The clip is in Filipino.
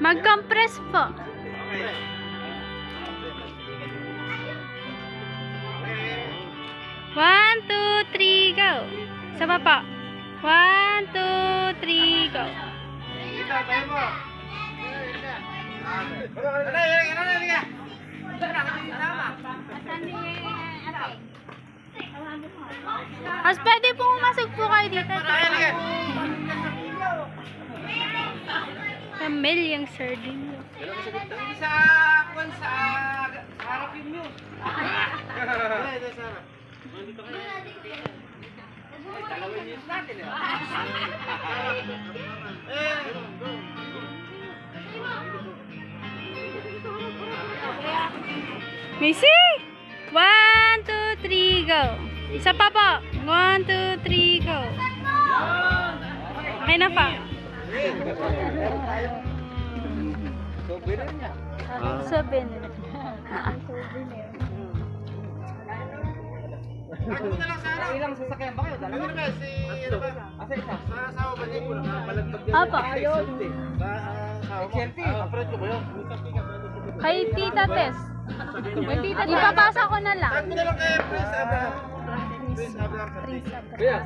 Mag-compress po. One, two, three, go. Sama po. One, two, three, go. As pwede po pumasok po kayo dito. Pamilyang sardine. Sa harap yung news. Dalawin news natin eh. Missy! One, two, three, go. Isa pa po. One, two, three, go. Okay na pa. Souvenir niya. Souvenir. Ako na lang sana. Ilang sasakyan ba kayo? Dalawa na si ano ba? Asa isa? Sa asawa ba niya? Malagpag yan. Apa? Sa asawa ko. Apret ko ba yun? Kay Tita Tess. Ipapasa ko na lang. Tag mo na lang kay Prince Abraham. Prince Abraham. Prince Abraham. Kuya.